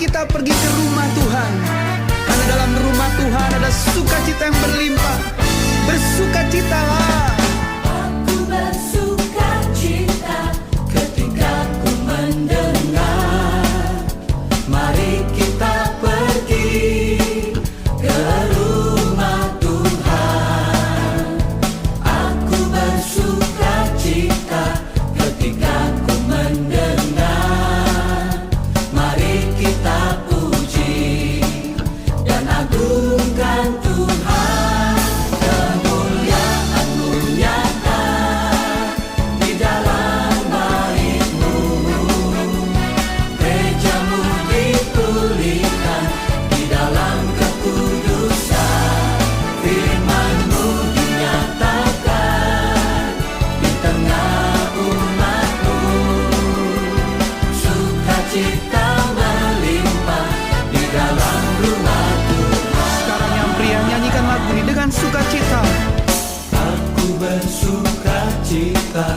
kita pergi ke rumah Tuhan, karena dalam rumah Tuhan ada sukacita yang berlimpah. Bersukacitalah. Aku bersukacita ketika ku mendengar, mari kita pergi ke rumah Tuhan. Aku bersukacita ketika ku mendengar, mari kita puji dan agungkan Tuhan. Kemuliaan-Mu nyata di dalam bait-Mu, gereja-Mu dipulihkan di dalam kekudusan. Firman-Mu dinyatakan di tengah umat-Mu, sukacita melimpah di dalam rumah Tuhan. Sekarang yang pria, nyanyikan lagu ini dengan sukacita. Aku bersukacita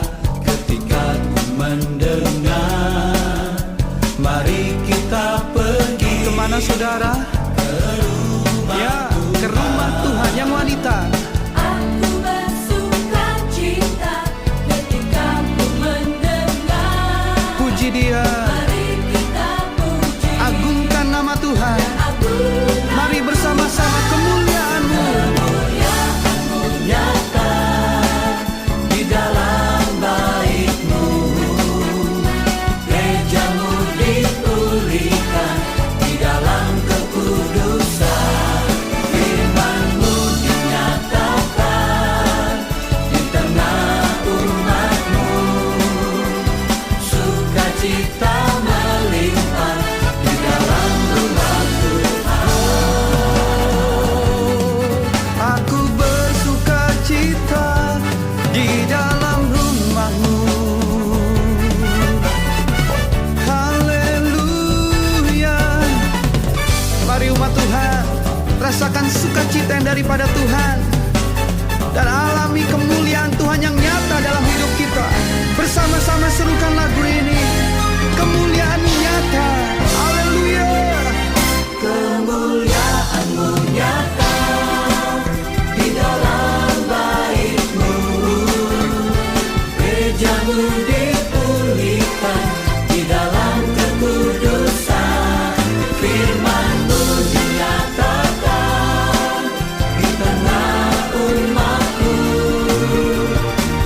ketika ku mendengar, mari kita pergi. Kemana saudara? Ya, ke rumah Tuhan yang wanita. Aku bersukacita ketika ku mendengar, Puji Dia, mari kita puji agungkan nama Tuhan. Mari bersama-sama kemuliaan-Mu. Kemuliaan-Mu nyata di dalam bait-Mu, gereja-Mu dipulihkan di dalam kekudusan. Firman-Mu dinyatakan di tengah umat-Mu, sukacita melimpah di dalam rumah Tuhan. Aku bersukacita di dalam rumah-Mu. Haleluya. Mari umat Tuhan, rasakan sukacita yang daripada Tuhan dan alami kemuliaan Tuhan yang nyata dalam hidup kita. Bersama-sama serukan lagu ini. Kemuliaan nyata. Haleluya. Kemuliaan-Mu nyata di dalam bait-Mu, gereja-Mu dipulihkan di dalam kekudusan. Firman-Mu dinyatakan di tengah umat-Mu,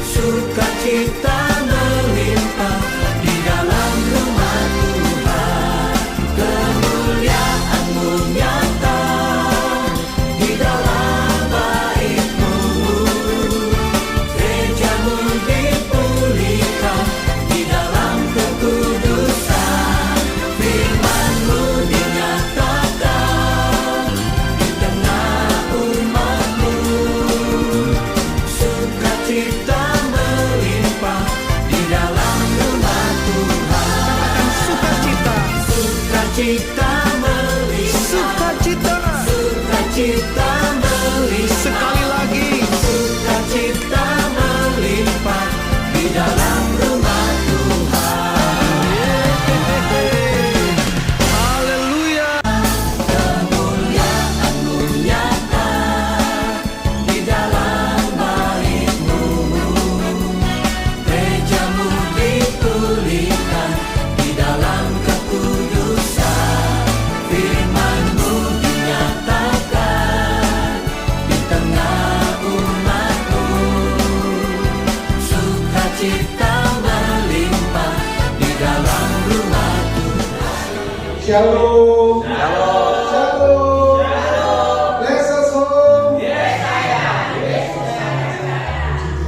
sukacita melimpah di dalam rumah Tuhan. Kemuliaan-Mu nyata di dalam bait-Mu, gereja-Mu dipulihkan di dalam kekudusan. Firman-Mu dinyatakan di tengah umat-Mu, sukacita melimpah di dalam rumah Tuhan. Katakan sukacita. Sukacita melimpah, Sukacita. sukacita melimpah, Sekali lagi. sukacita melimpah di dalam rumah Tuhan. Haleluya. Kemuliaan-Mu nyata di dalam bait-Mu, gereja-Mu dipulihkan di dalam kekudusan. Firman-Mu dinyatakan di tengah umat-Mu, sukacita melimpah di dalam rumah Tuhan. Shalom. Shalom. Bless us all.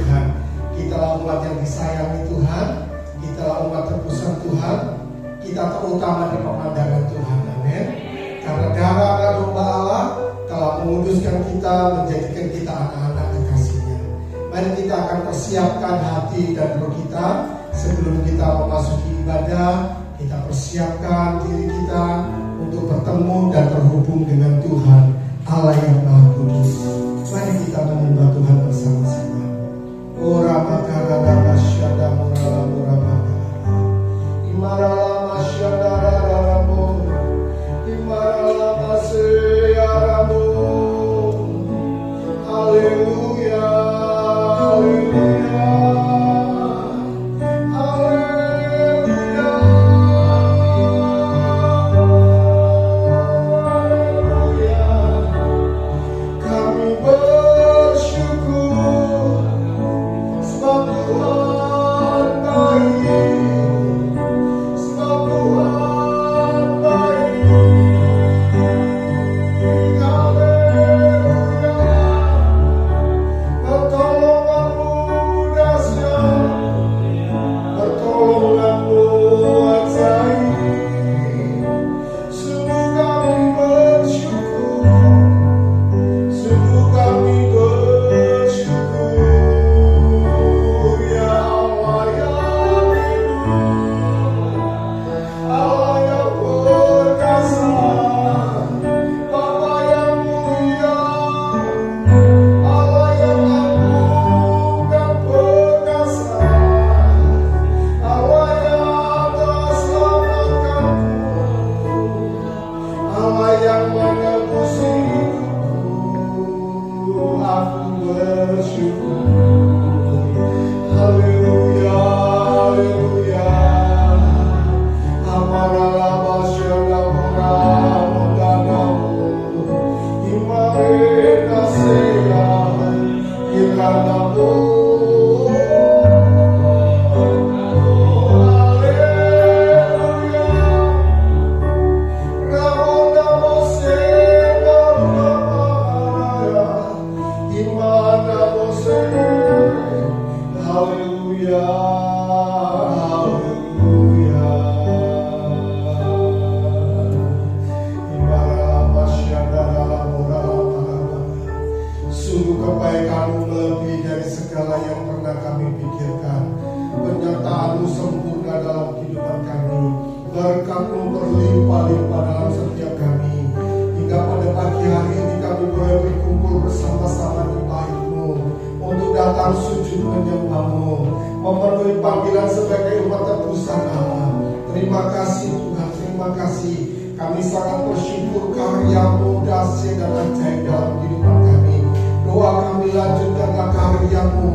Tuhan, kitalah umat yang disayangi Tuhan, kitalah umat tebusan Tuhan, kita terutama di pemandangan Tuhan. Amin. Karena darah domba Allah telah menguduskan kita, menjadikan kita anak-anak kekasihnya. Mari kita akan persiapkan hati dan roh kita sebelum kita memasuki ibadah. Kita persiapkan diri kita untuk bertemu dan terhubung dengan Tuhan Allah yang Maha Kudus. Mari kita menyembah Tuhan bersama-sama. Ora makara masyada murala muraba. Imarala masyada rarabo. Sungguh kebaikan-Mu melebihi dari segala yang pernah kami pikirkan. Penyertaan-Mu sempurna dalam kehidupan kami. Berkat-Mu berlimpah-limpah dalam setiap kami. Hingga pada pagi hari ini kami boleh berkumpul bersama-sama di bait-Mu untuk datang sujud menyembah-Mu, memenuhi panggilan sebagai umat tebusan Allah. Terima kasih Tuhan, terima kasih. Kami sangat bersyukur karya-Mu dahsyat dan ajaib dalam kehidupan kami. Doa kami lanjutkanlah karya-Mu,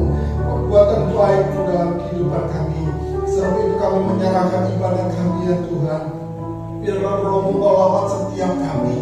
perbuatan baik-Mu dalam kehidupan kami. Sebab itu kami menyerahkan ibadah kami ya Tuhan. Biarlah Roh-Mu melawat setiap kami.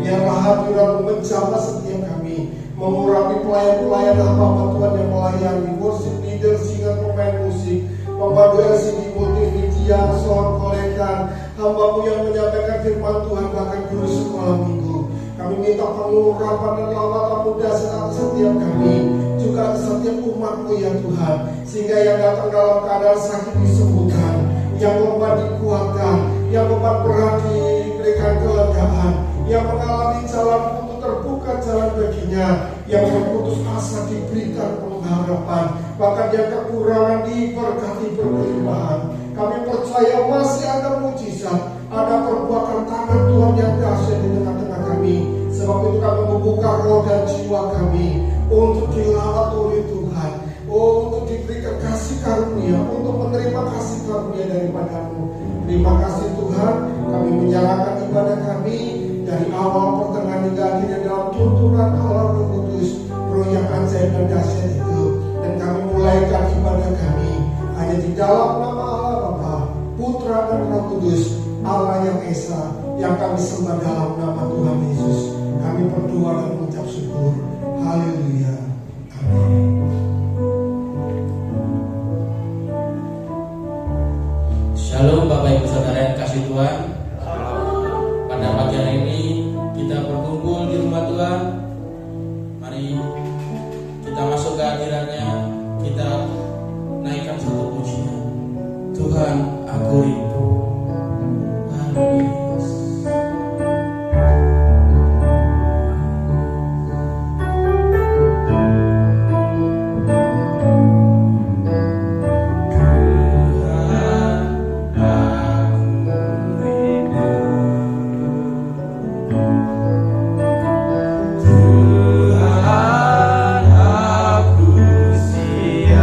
Biarlah hadirat-Mu menjamah setiap kami. Mengurapi pelayan-pelayan hamba Tuhan yang melayani, worship leader, singer, pemain musik, pembantu LCD, multimedia, sound collector, hamba-Mu yang menyampaikan firman Tuhan, bahkan guru sekolah minggu. Kami minta pengurapan dan lawatan-Mu dahsyat atas setiap kami, juga atas setiap umat-Mu ya Tuhan, sehingga yang datang dalam keadaan sakit disembuhkan, yang lemah dikuatkan, yang beban berat diberikan kelegaan, yang mengalami jalan untuk terbuka jalan baginya, yang berputus asa diberikan pengharapan, bahkan yang kekurangan diberkati berkelimpahan. Kami percaya masih ada mujizat, ada perbuatan tangan Tuhan yang dahsyat di tengah-tengah kami. Sebab itu kami membuka roh dan jiwa kami untuk dilawat oleh Tuhan, untuk diberikan kasih karunia, untuk menerima kasih karunia daripada-Mu. Terima kasih Tuhan, kami menyerahkan ibadah kami dari awal pertengahan hingga akhirnya dalam tuntunan Allah Roh Kudus, Roh yang ajaib dan dahsyat itu. Dan kami mulaikan ibadah kami hanya di dalam nama Allah Bapa, Putra dan Roh Kudus, Allah yang Esa, yang kami sembah dalam nama Tuhan Yesus. Kami berdoa dan mengucap syukur. Haleluya. Amin. Shalom Bapak Ibu Saudara yang kasih Tuhan. Pada pagi hari ini kita berkumpul di rumah Tuhan. Mari kita masuk ke hadirat-Nya, kita naikkan satu pujian. Tuhan, aku rindu. Haleluya. Tuhan, aku siap.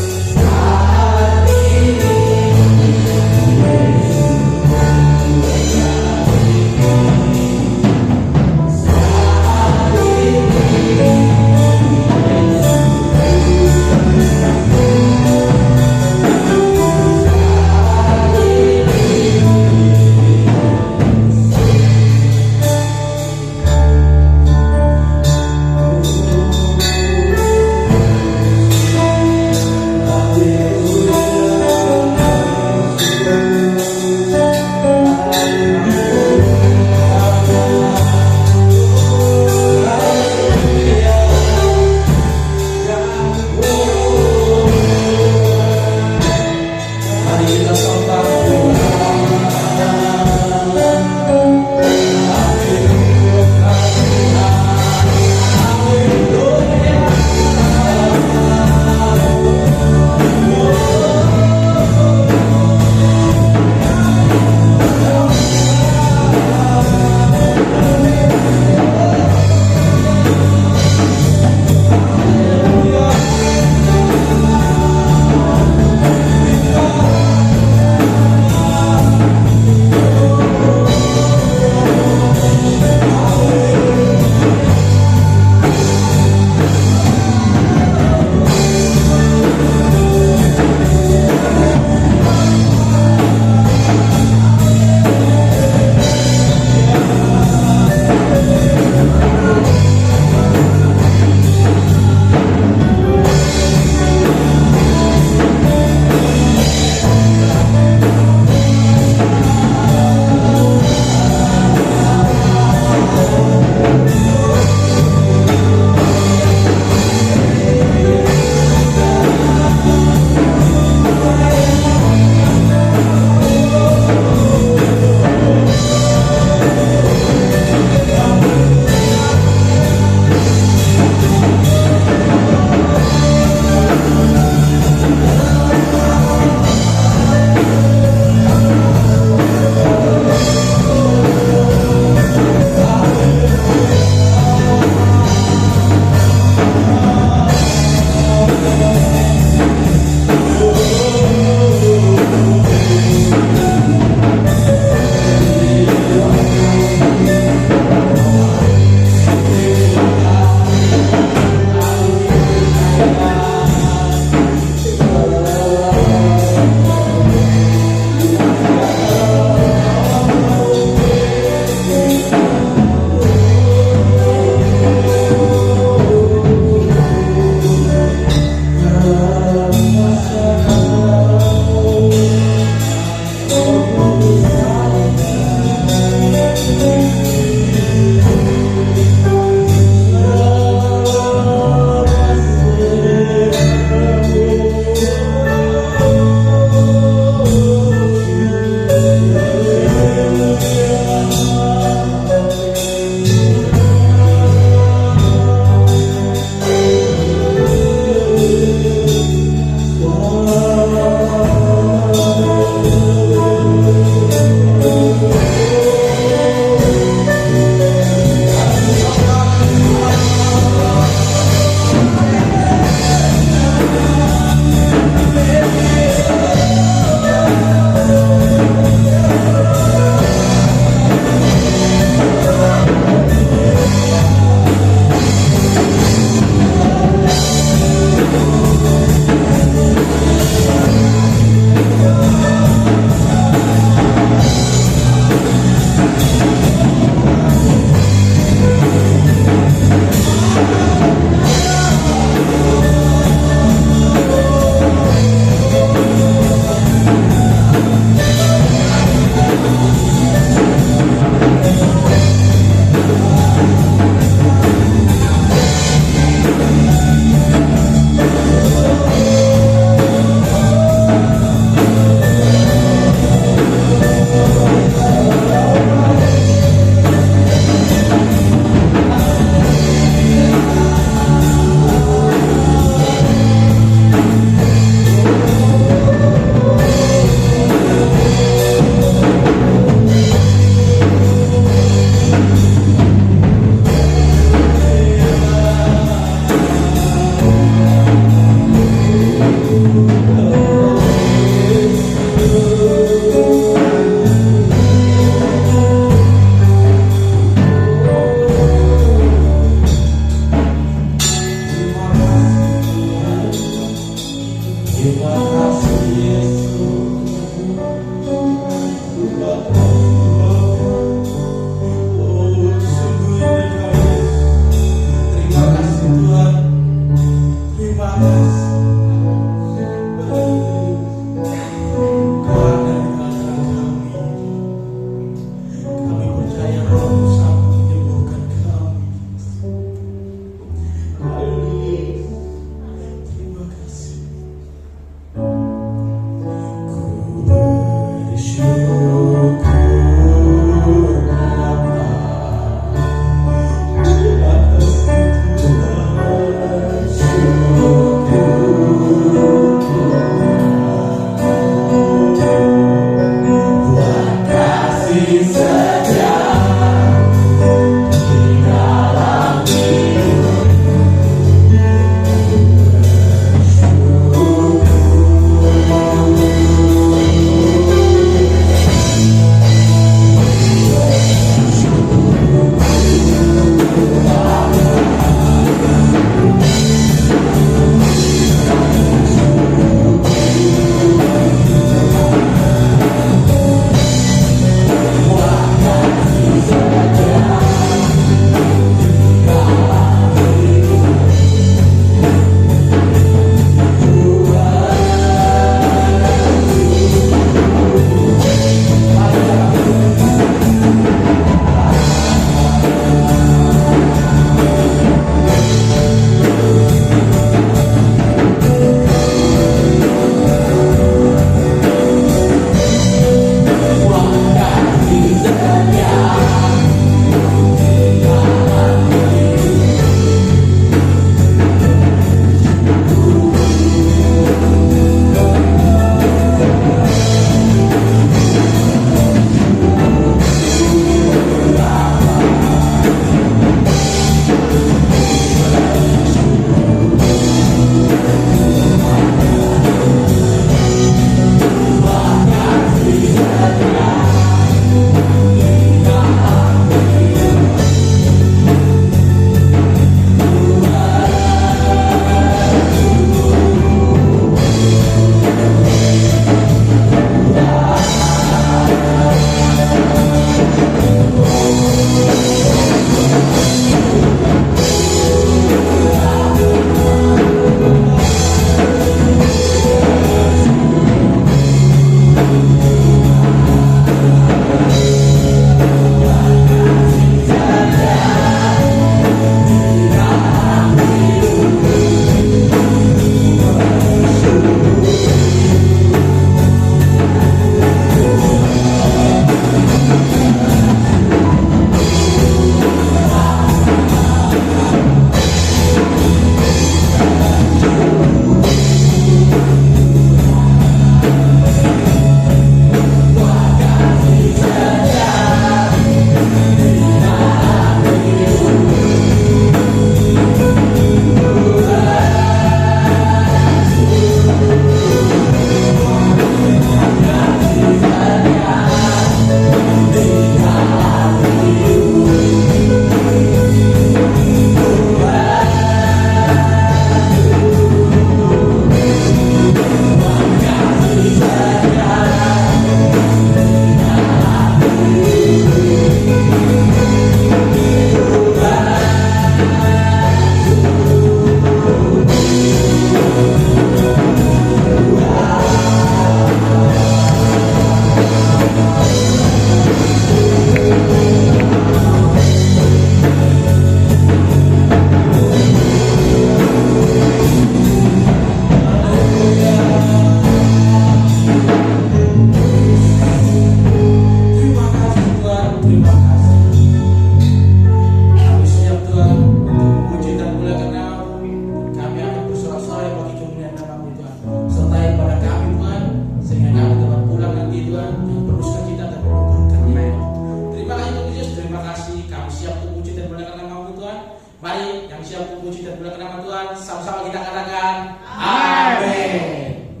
Mari yang siap memuji dan memuliakan nama Tuhan, sama-sama kita katakan amin.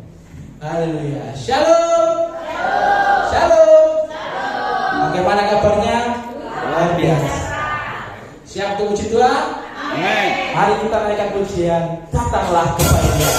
Haleluya. Shalom. Shalom. Bagaimana kabarnya? Luar biasa. Siap untuk puji Tuhan? Amin. Mari kita naikkan pujian, datanglah kepada Dia.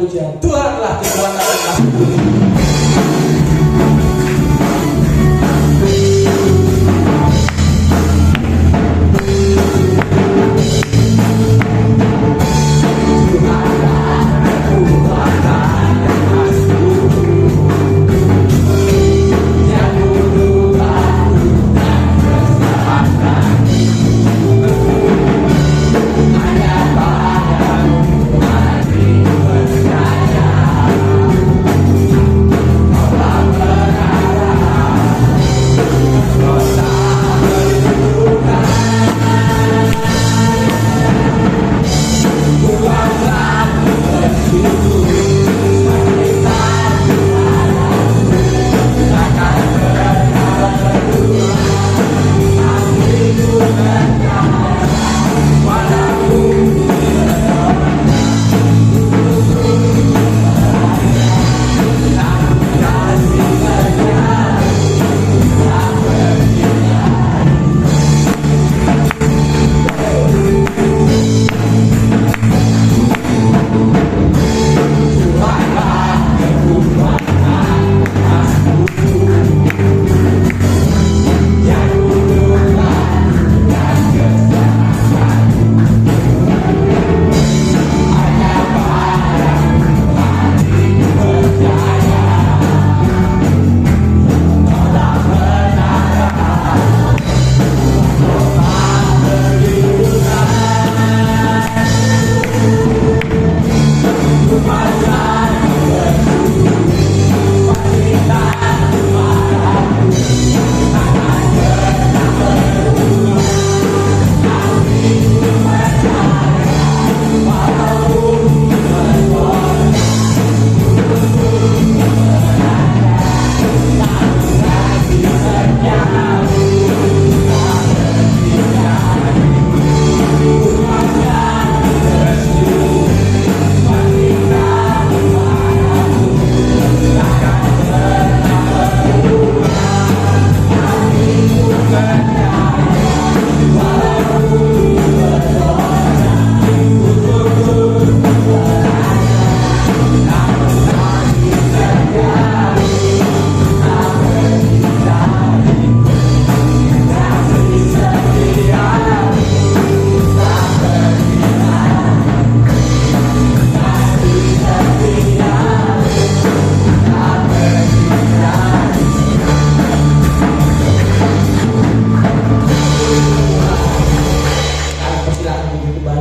pujian. Tuhanlah kekuatan dan kasih.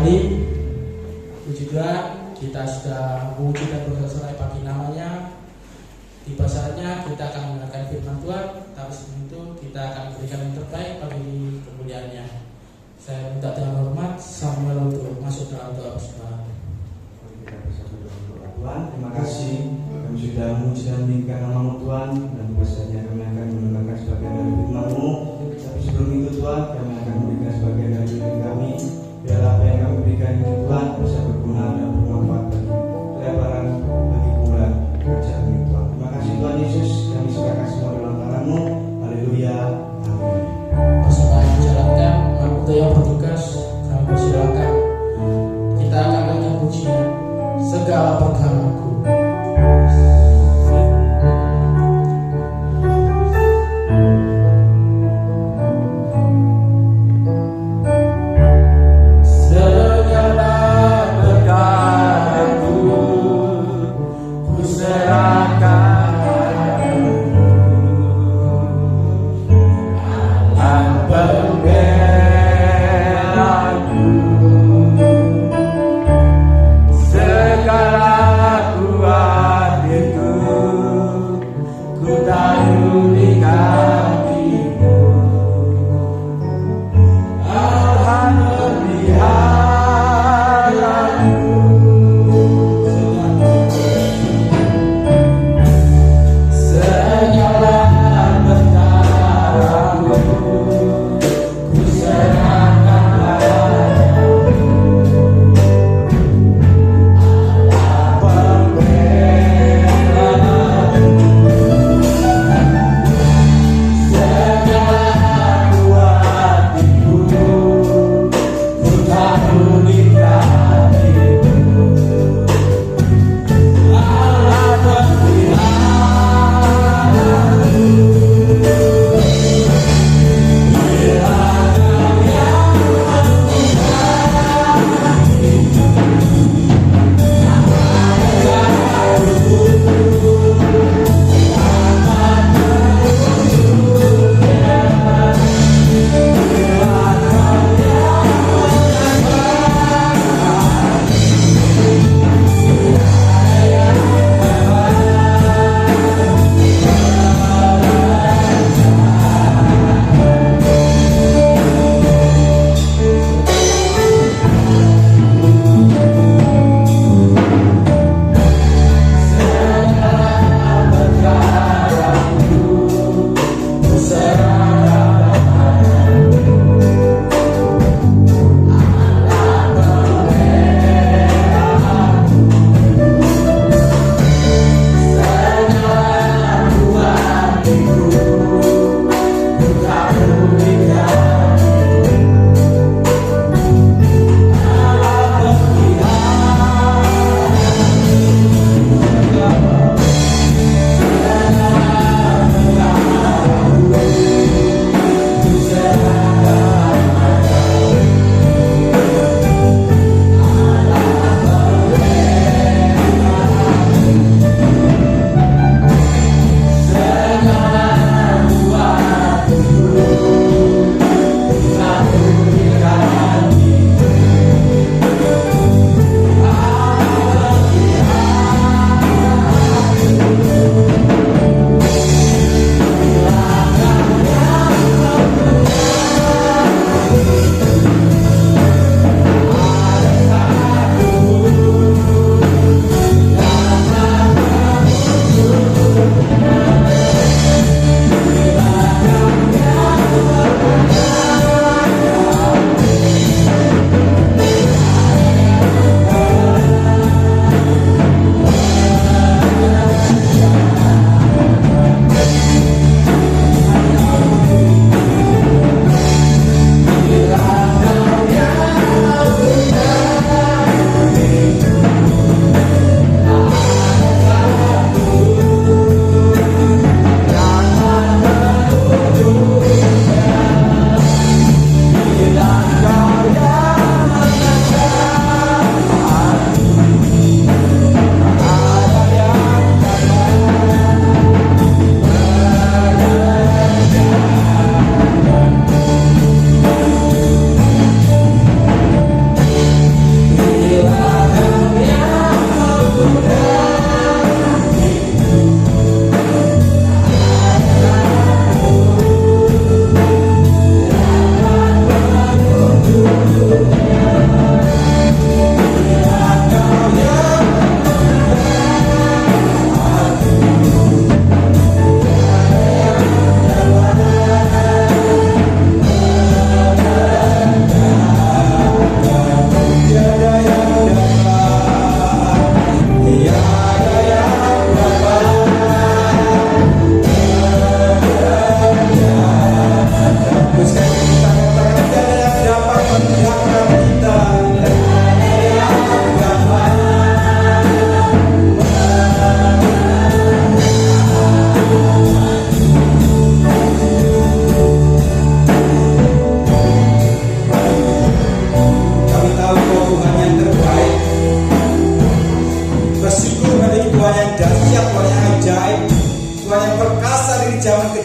kembali. Puji Tuhan, kita sudah memuji dan bersorak pagi namanya. Tiba saatnya kita akan mendengarkan firman Tuhan, tapi sebelum itu kita akan berikan yang terbaik bagi kemuliaannya. Saya minta dengan hormat Samuel untuk masuk dalam doa persembahan. Kita bersatu dalam doa. Tuhan, terima kasih kami sudah memuji dan meninggikan nama Tuhan, dan biasanya kami akan mendengarkan sebagian dari firman-Mu. Tapi sebelum itu Tuhan, kami akan memberikan sebagian dari diri kami. Biar apa yang kami berikan itu Tuhan bisa berguna dan bermanfaat bagi pelebaran, bagi kumpulan kerjaan ini Tuhan. Terima kasih Tuhan Yesus, kami serahkan semua dalam tangan-Mu. Haleluya, amin. Persembahan dijalankan, untuk yang bertugas kami persilakan. Kita akan nyanyi pujian segala perkaraku.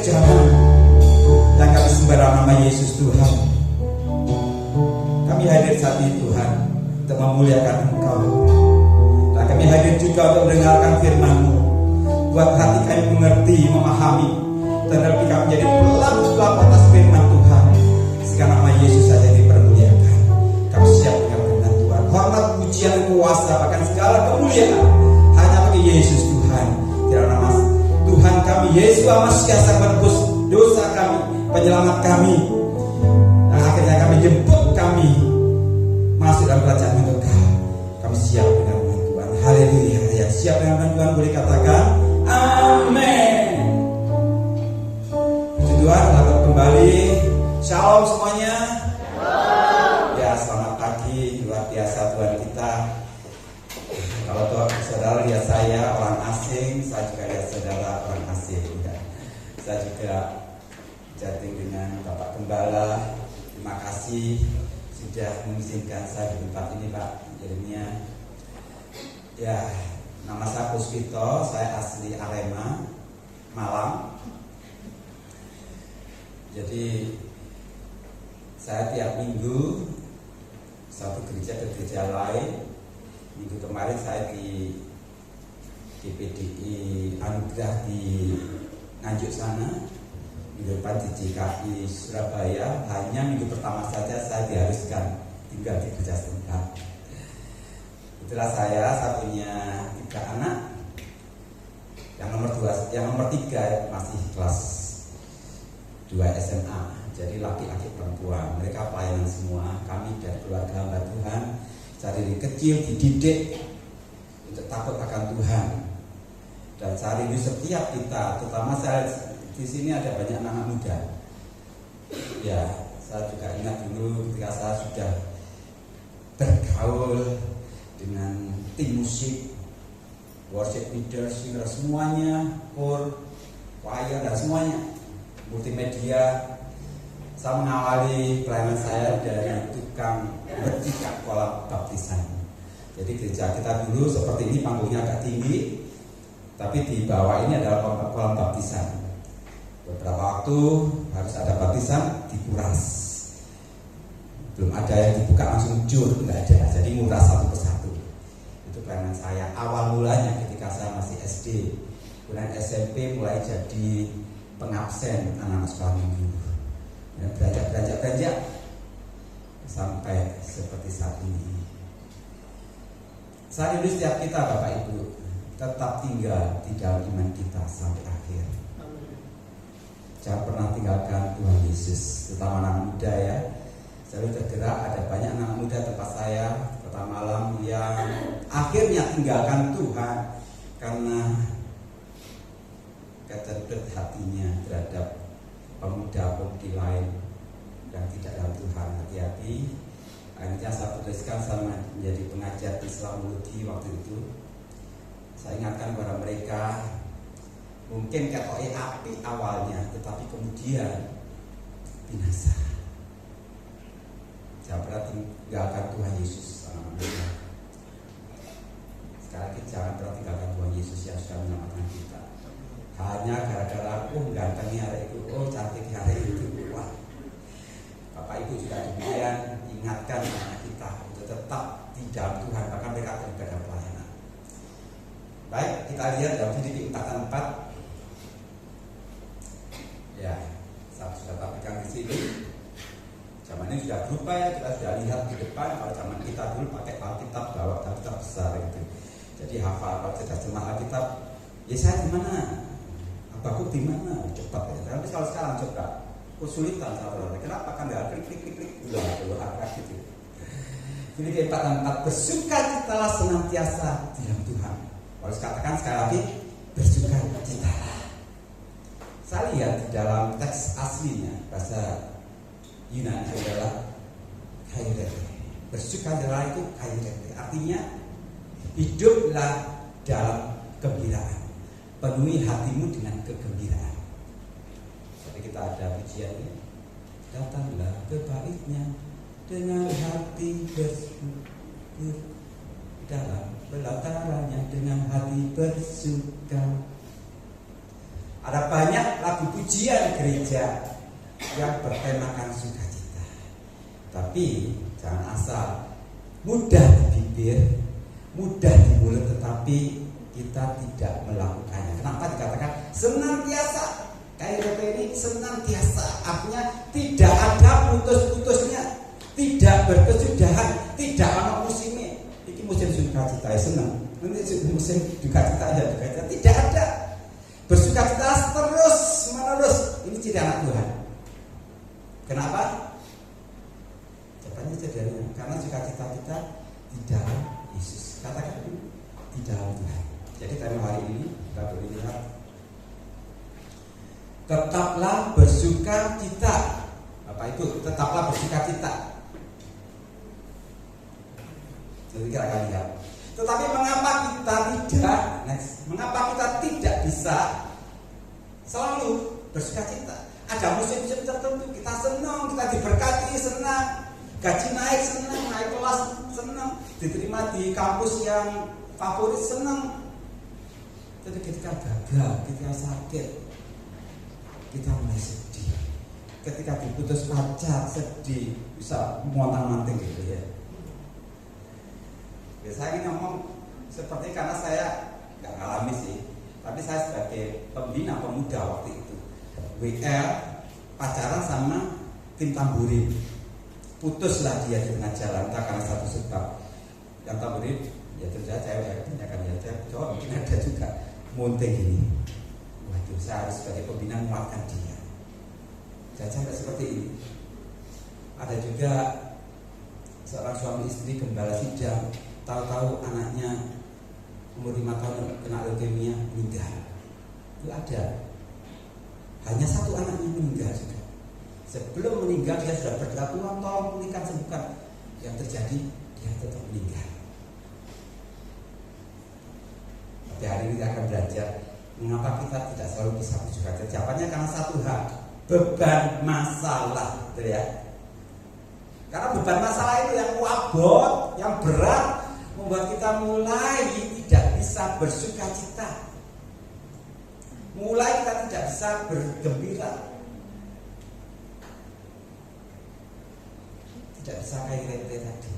zaman yang kami sembah nama Yesus Tuhan. Kami hadir saat ini Tuhan untuk memuliakan Engkau. Dan kami hadir juga untuk mendengarkan firman-Mu. Buat hati kami mengerti, memahami, dan hati kami menjadi pelaku-pelaku atas firman Tuhan. Sehingga nama Yesus saja dipermuliakan. Kami siap dengan Tuhan. Hormat, pujian, kuasa, bahkan segala kemuliaan hanya bagi Yesus Tuhan. Dalam nama Tuhan kami Yesus Masias yang menebus dosa kami, penyelamat kami, dan akhirnya kami jemput kami masuk dalam kerajaan Engkau. Kami siap dengan Tuhan. Haleluya. Yang siap dengan Tuhan boleh katakan amin. Puji Tuhan, selamat kembali. Shalom semuanya. Ya, selamat pagi. Luar biasa Tuhan kita. Kalau Tuhan saudara lihat saya orang asing, saya juga lihat saudara orang asing. Ya. Saya juga chatting dengan Bapak Gembala. Terima kasih sudah mengizinkan saya di tempat ini, Pak. Jadinya, ya, nama saya Puspito. Saya asli Arema, Malang. Jadi saya tiap minggu satu gereja ke gereja lain. Minggu kemarin saya di PDI Anugerah di Nganjuk sana, minggu depan di JKI Surabaya. Hanya minggu pertama saja saya diharuskan tinggal di gereja setempat. Itulah saya punya 3 anak. Yang nomor 3 masih kelas 2 SMA. Jadi laki-laki perempuan. Mereka pelayanan semua. Kami dari keluarga hamba Tuhan dari kecil dididik untuk takut akan Tuhan. Dan saat ini setiap kita, terutama saya di sini ada banyak anak muda. Ya, saya juga ingat dulu ketika saya sudah bergaul dengan tim musik, worship leader, singer, semuanya, choir, dan semuanya, multimedia. Saya mengawali pelayanan saya dari tukang bertikat kolam baptisan. Jadi gereja kita dulu seperti ini, panggungnya agak tinggi, tapi di bawah ini adalah kolam baptisan. Beberapa waktu harus ada baptisan, dikuras. Belum ada yang dibuka langsung jur, nggak ada. Jadi nguras satu persatu. Itu pelayanan saya. Awal mulanya ketika saya masih SD, kemudian SMP mulai jadi pengabsen anak-anak sekolah minggu. Dan beranjak sampai seperti saat ini. Saat ini setiap kita Bapak Ibu tetap tinggal di dalam iman kita sampai akhir. Jangan pernah tinggalkan Tuhan Yesus, terutama anak muda ya. Selalu tergerak ada banyak anak muda tempat saya kota Malang yang akhirnya tinggalkan Tuhan karena keterberat hatinya terhadap pemuda-pemudi lain yang tidak dalam Tuhan. Hati-hati. Akhirnya saya putuskan sama menjadi pengajar Islamologi waktu itu. Saya ingatkan kepada mereka, mungkin ketoknya api awalnya, tetapi kemudian binasa. Jangan pernah tinggalkan Tuhan Yesus. Sekali lagi jangan pernah tinggalkan Tuhan Yesus yang sudah menyelamatkan kita. Hanya gara-gara gantengnya hari itu, cantiknya hari itu. Wah, Bapak Ibu juga demikian, ingatkan anak kita untuk tetap di dalam Tuhan, bahkan mereka terlibat dalam pelayanan. Baik, kita lihat dalam Filipi 4:4. Ya, saya sudah tampilkan di sini. Zaman ini sudah berubah ya, kita sudah lihat di depan. Kalau zaman kita dulu pakai Alkitab, bawa Alkitab besar gitu. Jadi hafal, kalau kita terjemah Alkitab, ya saya di mana? Abahku di mana? Cepat ya. Tapi kalau sekarang coba kesulitan saudara. Kenapa? Kan nggak klik udah gitu. Filipi 4:4, bersukacitalah senantiasa di dalam Tuhan. Harus katakan sekali lagi, bersukacitalah. Saya lihat di dalam teks aslinya bahasa Yunani adalah kairete. Bersukacitalah itu kairete. Artinya hiduplah dalam kegembiraan. Penuhi hatimu dengan kegembiraan. Jadi kita ada pujiannya. Datanglah ke baitnya dengan hati bersyukur, dalam pelatarannya dengan hati bersuka. Ada banyak lagu pujian gereja yang bertemakan sukacita. Tapi jangan asal mudah di bibir, mudah di mulut, tetapi kita tidak melakukannya. Kenapa dikatakan senantiasa? KRP ini senantiasa, artinya tidak ada putus-putusnya, tidak berkesudahan, tidak ada musimnya. Ini musim sukacita ya senang, nanti musim dukacita ya dukacita, tidak ada. Bersukacita terus menerus. Ini ciri anak Tuhan. Kenapa? Jawabannya sederhana, karena sukacita kita di dalam Yesus. Katakan di dalam Tuhan. Jadi tema hari ini kita boleh lihat, tetaplah bersukacita. Bapak Ibu, tetaplah bersukacita. Jadi kita akan lihat. Tetapi mengapa kita tidak? Mengapa kita tidak bisa selalu bersukacita? Ada musim-musim tertentu kita senang, kita diberkati senang, gaji naik senang, naik kelas senang, diterima di kampus yang favorit senang. Tapi ketika gagal, ketika sakit, kita mulai sedih. Ketika diputus pacar sedih, bisa montang-manting gitu ya. Saya ingin ngomong seperti karena saya nggak ngalami sih, tapi saya sebagai pembina pemuda waktu itu WL pacaran sama tim tamburin, putuslah dia di tengah jalan entah karena satu sebab. Yang tamburin ya terjadi cewek, tanyakan ya cowok mungkin ada juga monting ini. Waduh, saya harus sebagai pembina menguatkan dia. Dan sampai seperti ini. Ada juga seorang suami istri gembala sidang, tahu-tahu anaknya umur 5 tahun kena leukemia meninggal. Itu ada. Hanya satu anaknya meninggal sudah. Sebelum meninggal dia sudah berdoa, Tuhan tolong pulihkan, sembuhkan. Yang terjadi dia tetap meninggal. Tapi hari ini kita akan belajar mengapa kita tidak selalu bisa bersukacita. Jawabannya karena satu hal, beban masalah, gitu ya. Karena beban masalah itu yang wabot, yang berat, membuat kita mulai tidak bisa bersukacita. Mulai kita tidak bisa bergembira. Tidak bisa kayak rete tadi.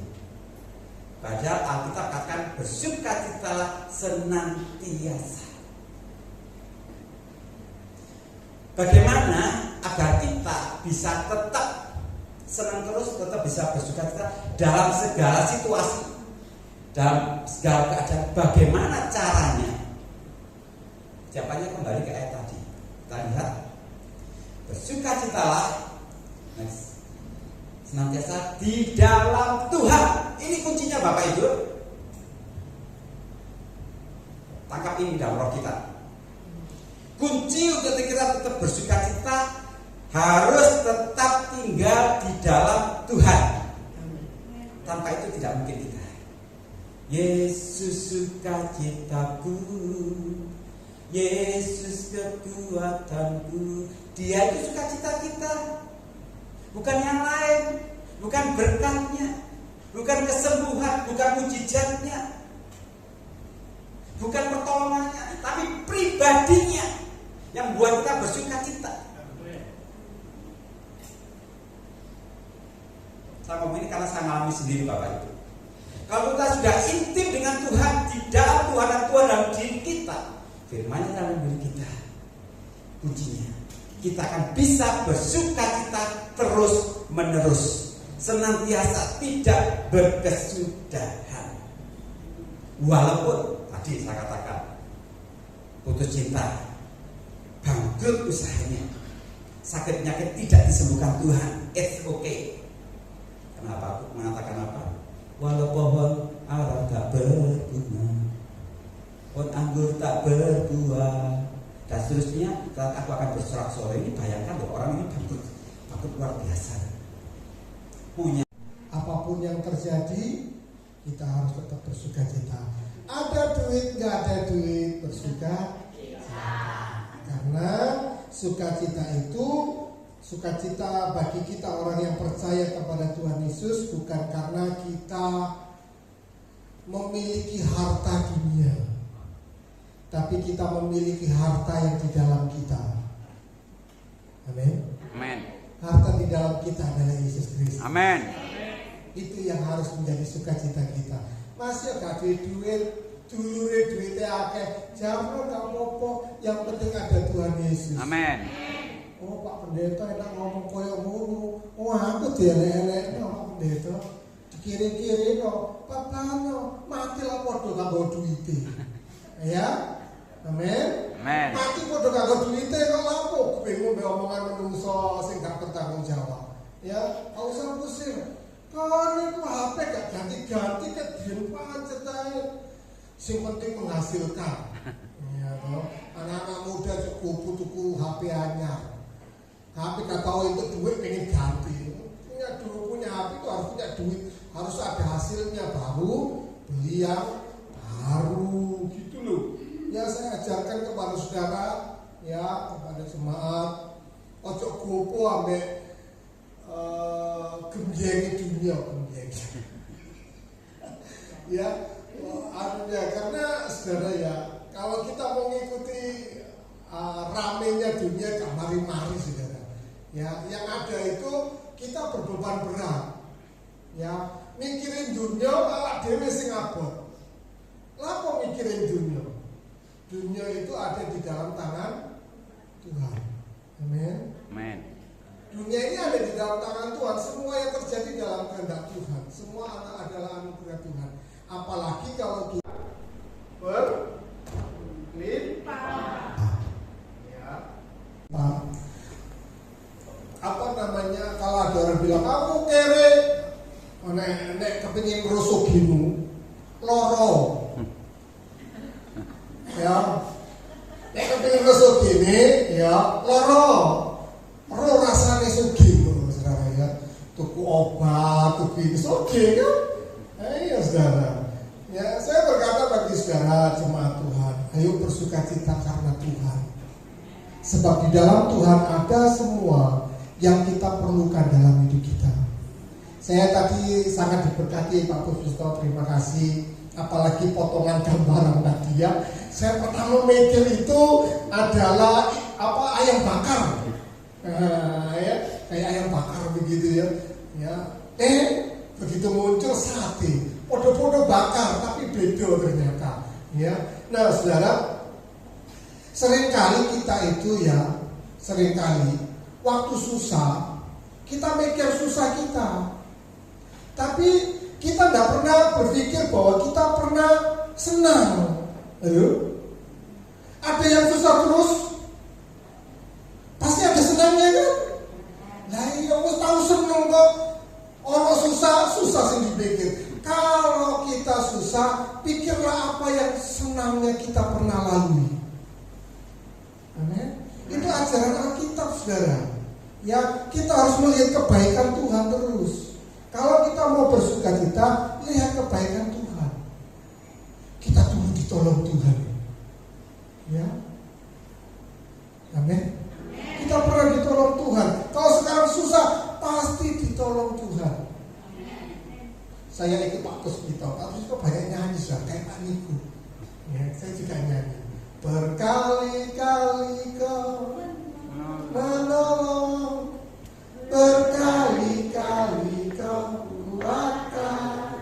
Padahal Alkitab katakan bersukacita senantiasa. Bagaimana agar kita bisa tetap senang terus, tetap bisa bersukacita dalam segala situasi, dalam segala keadaan? Bagaimana caranya? Jawabannya kembali ke ayat tadi. Kita lihat, bersukacitalah senantiasa di dalam Tuhan. Ini kuncinya Bapak Ibu. Tangkap ini dalam roh kita. Kunci untuk kita tetap bersukacita harus tetap tinggal di dalam Tuhan. Tanpa itu tidak mungkin kita. Yesus sukacitaku, Yesus kekuatanku. Dia itu sukacita kita, bukan yang lain, bukan berkatnya, bukan kesembuhan, bukan mujizatnya, bukan pertolongannya, tapi pribadinya yang buat kita bersukacita. Saya ngomong ini karena saya mengalami sendiri Bapak Ibu. Kalau kita sudah intim dengan Tuhan, di dalam Tuhan dan Tuhan dalam diri kita, firman-Nya dalam diri kita, kuncinya kita akan bisa bersukacita terus menerus, senantiasa tidak berkesudahan. Walaupun tadi saya katakan putus cinta, bangkrut usahanya, sakit penyakit tidak disembuhkan Tuhan, it's okay. Kenapa? Mengatakan apa? Walau pohon ara tak berbunga, pohon anggur tak berbuah, dan seterusnya, aku akan bersorak-sorai. Ini bayangkan loh, orang ini bangkrut luar biasa. Punya Apapun yang terjadi, kita harus tetap bersukacita. Ada duit, nggak ada duit, bersukacita. Karena sukacita itu, sukacita bagi kita orang yang percaya kepada Tuhan Yesus bukan karena kita memiliki harta dunia, tapi kita memiliki harta yang di dalam kita. Amin. Amin. Harta di dalam kita adalah Yesus Kristus. Amin. Itu yang harus menjadi sukacita kita. Masih gak duit, dulure duitnya akeh, jangan gak apa-apa, yang penting ada Tuhan Yesus. Amin. Oh Pak Pendeta enak ngomong koyo ngono. Oh aku dielek-elek Pak Pendeta. Dikiri-kiri no, papano, mati lah padha kanggo duite. Ya. Amin. Amin. Mati padha kanggo duite kok lapo bingung mbek omongan menungso sing gak bertanggung jawab. Ya, gak usah pusing. Kon itu HP gak ganti-ganti ke dien pancet ae. Sing penting menghasilkan. Ya toh. Anak-anak muda cukup tuku HP anyar. HP gak tahu itu duit pengen ganti. Punya HP itu harus punya duit, harus ada hasilnya baru beli yang baru gitu loh. Ya saya ajarkan kepada saudara, ya kepada jemaat, ojo gopo ambek gemjengi dunia gemjengi. Ya, karena saudara ya, kalau kita mau mengikuti ramenya dunia gak mari-mari saudara. Ya, yang ada itu kita berbeban berat. Ya, mikirin dunia malah dhewe sing abot. Lapo mikirin dunia? Dunia itu ada di dalam tangan Tuhan. Amin. Amin. Dunia ini ada di dalam tangan Tuhan. Semua yang terjadi dalam kehendak Tuhan. Semua adalah anugerah Tuhan. Apalagi kalau kita berlimpah. Ya. Apa namanya, kalau ada orang bilang kamu kere, nek kepengin rusugimu loro. Ya. Nek kepengin rusugine ya loro. Ro rasane sugih saudara ya. Tuku obat, tuku sugih kan? Ayo saudara. Ya, saya berkata bagi saudara jemaat Tuhan, ayo bersukacita karena Tuhan. Sebab di dalam Tuhan ada semua yang kita perlukan dalam hidup kita. Saya tadi sangat diberkati Pak Pusto, terima kasih. Apalagi potongan gambaran tadi ya. Saya pertama mikir itu adalah ayam bakar. Ya, kayak ayam bakar begitu ya. Ya. Begitu muncul sate, podo-podo bakar tapi beda ternyata. Ya. Nah, saudara, seringkali kita itu ya, waktu susah, kita mikir susah kita. Tapi kita tidak pernah berpikir bahwa kita pernah senang. Halo? Ada yang susah terus, pasti ada senangnya kan? Nah iya, aku tahu senang kok. Orang susah sing dipikir. Kalau kita susah, pikirlah apa yang senangnya kita pernah lalui. Amin. Itu ajaran Alkitab saudara. Ya, kita harus melihat kebaikan Tuhan terus. Kalau kita mau bersukacita, lihat kebaikan Tuhan. Kita dulu ditolong Tuhan. Ya. Amin. Kita pernah ditolong Tuhan. Kalau sekarang susah, pasti ditolong Tuhan. Saya ikut Pak Puspito. Pak Puspito banyak nyanyi sudah kayak Pak Niku. Ya, saya juga nyanyi. Berkali-kali kau menolong, berkali-kali kau kuatkan.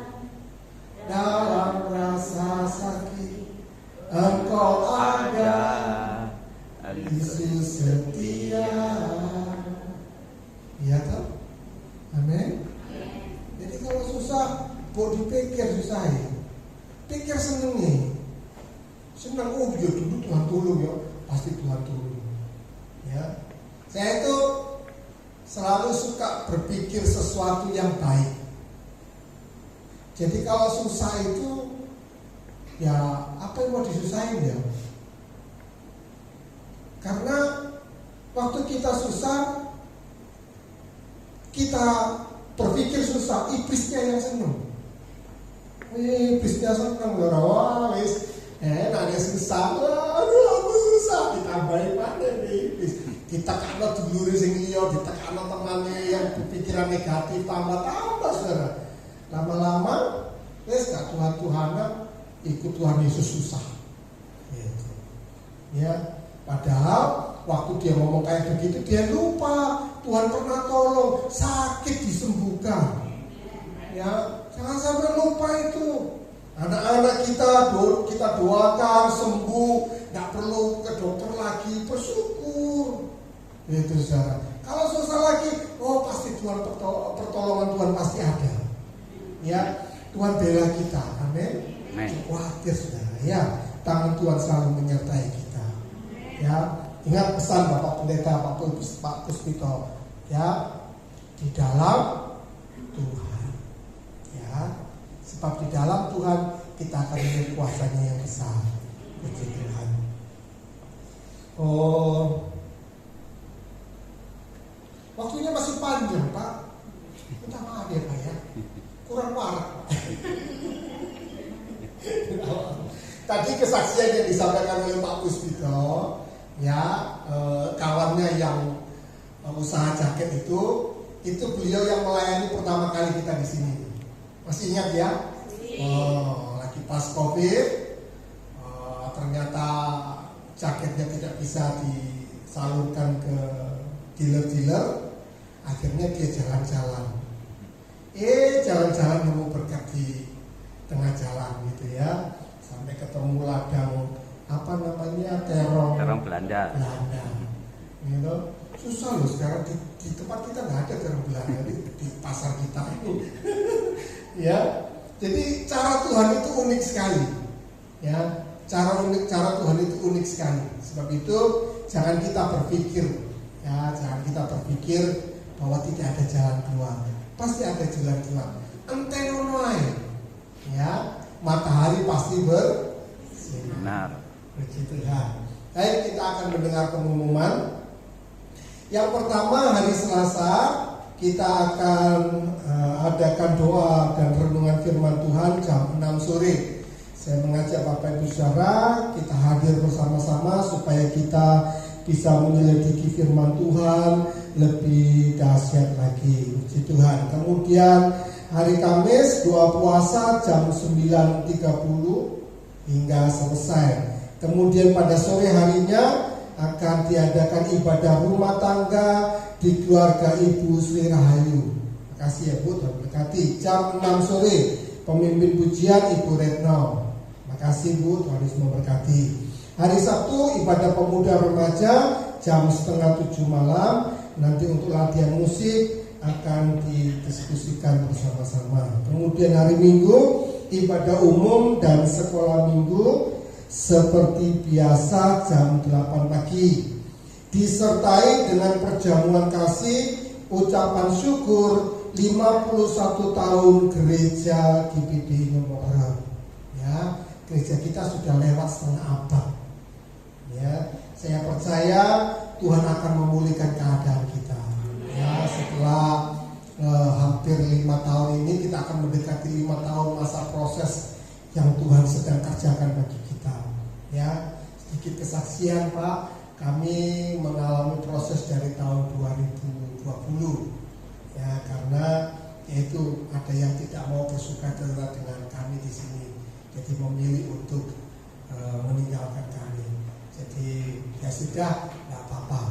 Dalam rasa sakit Engkau ada, Yesus setia. Iya toh? Amin. Jadi kalau susah, mau dipikir susah ya. Pikir senengnya. Senang, oh ya dulu Tuhan tolong ya, pasti Tuhan tolong. Ya, saya itu selalu suka berpikir sesuatu yang baik. Jadi kalau susah itu, ya apa yang mau disusahin ya? Karena waktu kita susah, kita berpikir susah, iblisnya yang senang. Iblisnya senang, wah wis. Ada susah, aduh aku susah, ditambahin mana nih iblis. Ditekano dulure sing liya, ditekano temane yang berpikiran negatif, tambah saudara. Lama-lama, wes gak Tuhan-Tuhanan, ikut Tuhan Yesus susah. Gitu. Ya, padahal waktu dia ngomong kayak begitu dia lupa Tuhan pernah tolong, sakit disembuhkan. Ya, jangan sampai lupa itu. Anak-anak kita doakan sembuh, nggak perlu ke dokter lagi, bersyukur. Itu saudara. Kalau susah lagi, oh pasti Tuhan pertolongan Tuhan pasti ada. Ya, Tuhan bela kita, amin. Khawatir saudara, ya, tangan Tuhan selalu menyertai kita. Ya, ingat pesan Bapak Pendeta Pak Puspito, ya, di dalam Tuhan, ya, sebab di dalam Tuhan kita akan melihat kuasanya yang besar. Puji Tuhan. Oh, waktunya masih panjang Pak. Minta maaf ya Pak ya, kurang warak. Tadi kesaksian yang disampaikan oleh Pak Puspito, ya, kawannya yang usaha jaket itu beliau yang melayani pertama kali kita di sini. Masih ingat ya? Oh, lagi pas COVID, ternyata jaketnya tidak bisa disalurkan ke dealer-dealer, akhirnya dia jalan-jalan. Jalan-jalan nemu berkat di tengah jalan gitu ya, sampai ketemu ladang apa namanya terong Belanda. Gitu. Susah loh sekarang di tempat kita nggak ada terong Belanda di pasar kita ini. Ya, jadi cara Tuhan itu unik sekali. Ya, cara Tuhan itu unik sekali. Sebab itu jangan kita berpikir, ya, jangan kita berpikir bahwa tidak ada jalan keluar. Pasti ada jalan keluar. Entenonai, ya, matahari pasti bersinar. Puji Tuhan. Baik, kita akan mendengar pengumuman. Yang pertama, hari Selasa kita akan adakan doa dan renungan firman Tuhan jam 6 sore. Saya mengajak Bapak Ibu Saudara kita hadir bersama-sama supaya kita bisa menyelidiki firman Tuhan lebih dahsyat lagi. Puji Tuhan. Kemudian hari Kamis doa puasa jam 9.30 hingga selesai. Kemudian pada sore harinya akan diadakan ibadah rumah tangga di keluarga Ibu Sri Rahayu. Terima kasih ya Bu, Tuhan berkati. Jam 6 sore pemimpin pujian Ibu Retno. Terima kasih Bu, Tuhan Yesus memberkati. Hari Sabtu ibadah pemuda remaja jam 6:30 malam. Nanti untuk latihan musik akan didiskusikan bersama-sama. Kemudian hari Minggu ibadah umum dan sekolah minggu seperti biasa jam 8 pagi. Disertai dengan perjamuan kasih, ucapan syukur 51 tahun gereja GBD Nomor. Ya, gereja kita sudah lewat setengah abad. Ya, saya percaya Tuhan akan memulihkan keadaan kita. Ya, setelah hampir 5 tahun ini kita akan mendekati 5 tahun masa proses yang Tuhan sedang kerjakan bagi kita. Ya, sedikit kesaksian Pak, kami mengalami proses dari tahun 2020. Ya, karena yaitu ada yang tidak mau bersukacita dengan kami di sini, jadi memilih untuk meninggalkan kami. Jadi ya sudah, tidak apa-apa.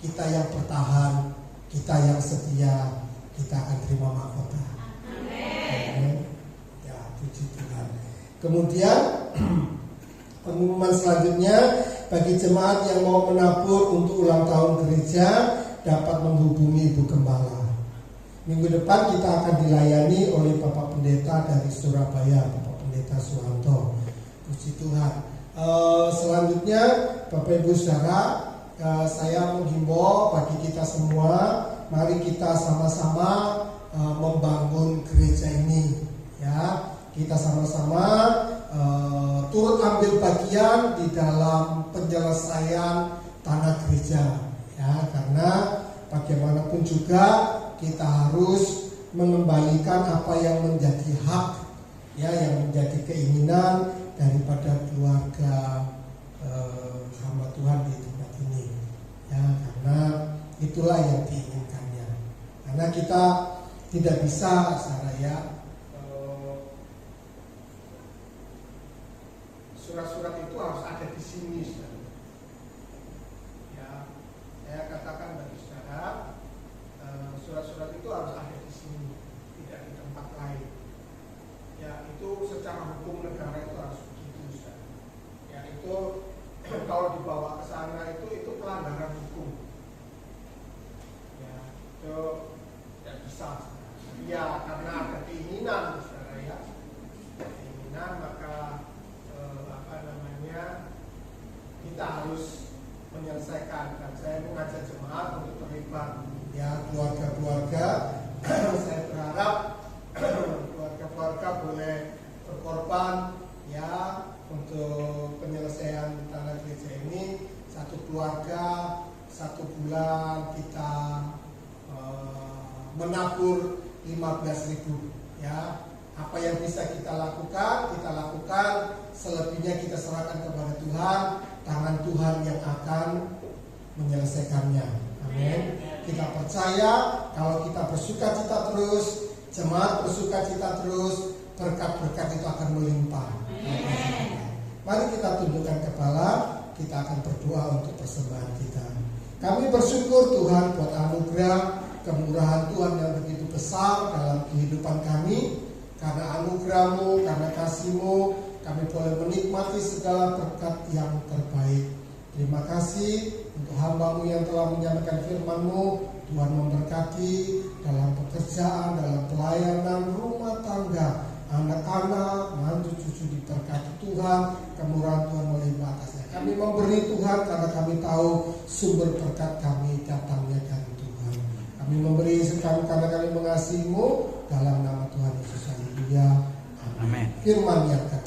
Kita yang bertahan, kita yang setia, kita akan terima mahkota. Amin. Ya, puji Tuhan. Kemudian pengumuman selanjutnya, bagi jemaat yang mau menabur untuk ulang tahun gereja dapat menghubungi Ibu Gembala. Minggu depan kita akan dilayani oleh Bapak Pendeta dari Surabaya, Bapak Pendeta Suwanto. Puji Tuhan. Selanjutnya Bapak Ibu Saudara, saya menghimbau bagi kita semua, mari kita sama-sama membangun gereja ini. Ya, kita sama-sama turut ambil bagian di dalam penyelesaian tanah gereja, ya, karena bagaimanapun juga kita harus mengembalikan apa yang menjadi hak, ya, yang menjadi keinginan daripada keluarga hamba Tuhan di tempat ini, ya, karena itulah yang diinginkannya. Karena kita tidak bisa, saya surat-surat itu harus ada di sini, saudara. menyelesaikan. Dan saya mengajak jemaat untuk terlibat, ya, keluarga-keluarga. Saya berharap keluarga-keluarga boleh berkorban, ya, untuk penyelesaian tanah gereja ini. Satu keluarga 1 bulan kita menabur 15.000, ya. Apa yang bisa kita lakukan, selebihnya kita serahkan kepada Tuhan. Tangan Tuhan yang akan menyelesaikannya. Amin. Kita percaya kalau kita bersukacita terus, jemaat bersukacita terus, berkat-berkat itu akan melimpah. Mari kita tundukkan kepala, kita akan berdoa untuk persembahan kita. Kami bersyukur Tuhan buat anugerah, kemurahan Tuhan yang begitu besar dalam kehidupan kami. Karena anugerah-Mu, karena kasih-Mu, kami boleh menikmati segala berkat yang terbaik. Terima kasih untuk hamba-Mu yang telah menyampaikan firman-Mu. Tuhan memberkati dalam pekerjaan, dalam pelayanan, rumah tangga, anak-anak, mantu cucu diberkati Tuhan, kemurahan Tuhan melimpah atasnya. Kami memberi Tuhan karena kami tahu sumber berkat kami datangnya dari Tuhan. Kami memberi kami karena kami mengasihi-Mu, dalam nama Tuhan Yesus. Haleluya. Amin. Firman yang kata.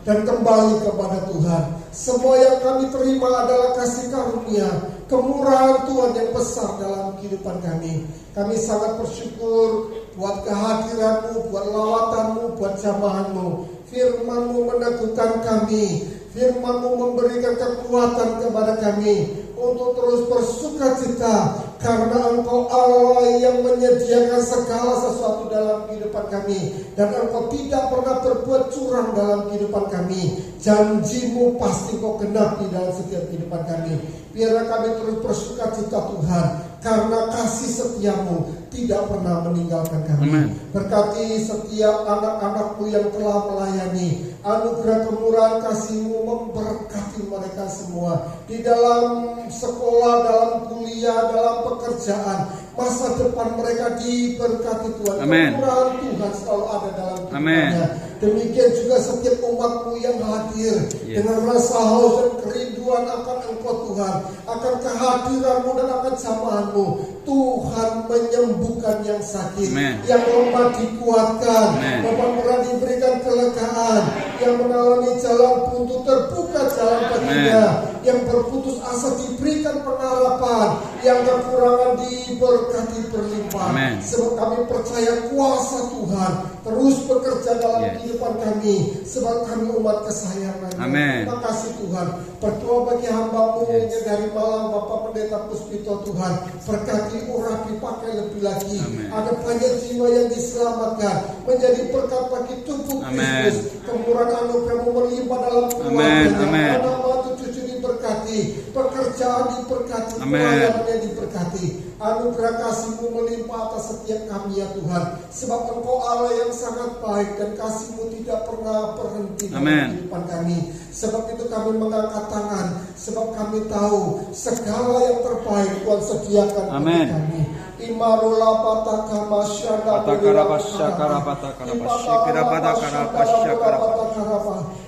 Dan kembali kepada Tuhan. Semua yang kami terima adalah kasih karunia, kemurahan Tuhan yang besar dalam kehidupan kami. Kami sangat bersyukur buat kehadiran-Mu, buat lawatan-Mu, buat jamahan-Mu. Firman-Mu meneguhkan kami, Firman-Mu memberikan kekuatan kepada kami untuk terus bersukacita, karena Engkau Allah yang menyediakan segala sesuatu dalam kehidupan kami, dan Engkau tidak pernah berbuat curang dalam kehidupan kami. Janji-Mu pasti Kau genapi dalam setiap kehidupan kami. Biarlah kami terus bersukacita Tuhan, karena kasih setia-Mu tidak pernah meninggalkan kami. Amen. Berkati setiap anak-anak-Mu yang telah melayani. Anugerah kemurahan kasih-Mu memberkati mereka semua di dalam sekolah, dalam kuliah, dalam pekerjaan. Masa depan mereka diberkati Tuhan. Amen. Kemurahan Tuhan selalu ada dalam Amen. kehidupannya. Demikian juga setiap umat-Mu yang hadir dengan rasa haus dan kerinduan akan Engkau Tuhan, akan kehadiran-Mu dan akan jamahan-Mu. Tuhan menyembuhkan yang sakit, yang lemah dikuatkan, beban berat diberikan kelegaan, yang mengalami jalan buntu terbuka jalan baginya, yang berputus asa diberikan pengharapan, yang kekurangan diberkati berlimpah. Sebab kami percaya kuasa Tuhan terus bekerja dalam kehidupan kami, sebab kami umat kesayangan. Terima kasih Tuhan. Berdoa bagi hamba-Mu yang dari Malang, Bapak Pendeta Puspito Tuhan, berkati urapi pakai lebih lagi. Ada banyak jiwa yang diselamatkan, menjadi berkat bagi tubuh Kristus. Kemurahan anugerah-Mu melimpah dalam keluarganya, anak-anak cucu diberkati, pekerjaan diberkati, pelayanannya diberkati. Anugerah kasih-Mu melimpah atas setiap kami ya Tuhan, sebab Engkau Allah yang sangat baik, dan kasih-Mu tidak pernah berhenti dalam kehidupan kami. Sebab itu kami mengangkat tangan, sebab kami tahu segala yang terbaik Tuhan sediakan bagi kami. Imarula pataka masyada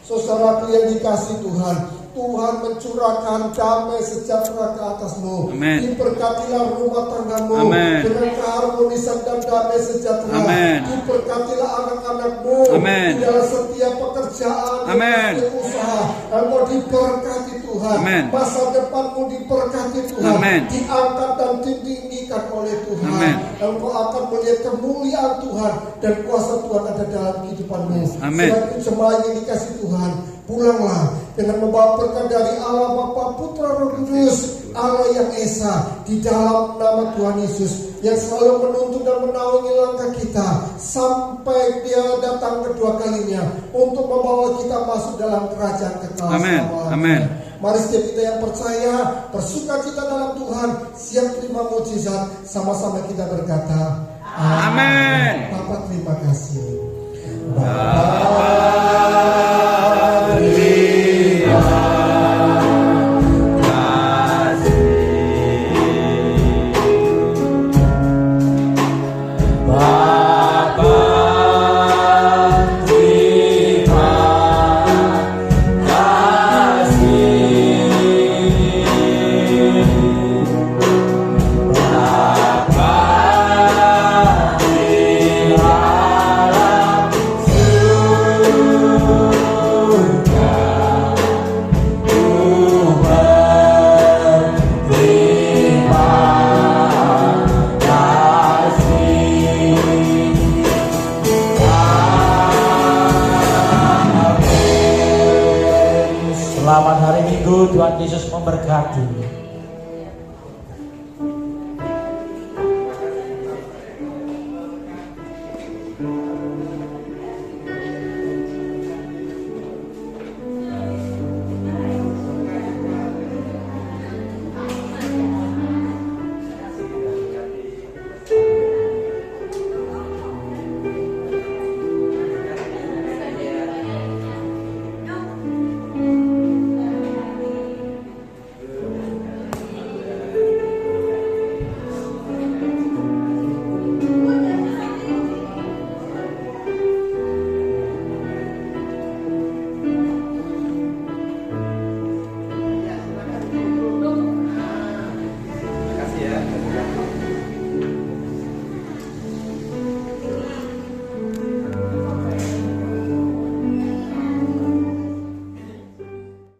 saudaraku yang dikasih Tuhan, Tuhan mencurahkan damai sejahtera ke atasmu. Diberkatilah rumah tanggamu dengan keharmonisan dan damai sejahtera. Diberkatilah anak-anakmu di dalam setiap pekerjaan, setiap usaha. Engkau diberkati Tuhan. Masa depanmu diberkati Tuhan. Diangkat dan ditinggikan oleh Tuhan. Engkau akan melihat kemuliaan Tuhan dan kuasa Tuhan ada dalam kehidupanmu. Sebab itu jemaat yang dikasih Tuhan, pulanglah dengan membawa berkat dari Allah Bapa, Putra, Roh Kudus, Allah yang Esa, di dalam nama Tuhan Yesus, yang selalu menuntun dan menaungi langkah kita sampai Dia datang kedua kalinya untuk membawa kita masuk dalam kerajaan kekal. Mari setiap kita yang percaya, bersukacita dalam Tuhan, siap terima mujizat, sama-sama kita berkata amin. Bapak terima kasih. Selamat hari Minggu, Tuhan Yesus memberkati.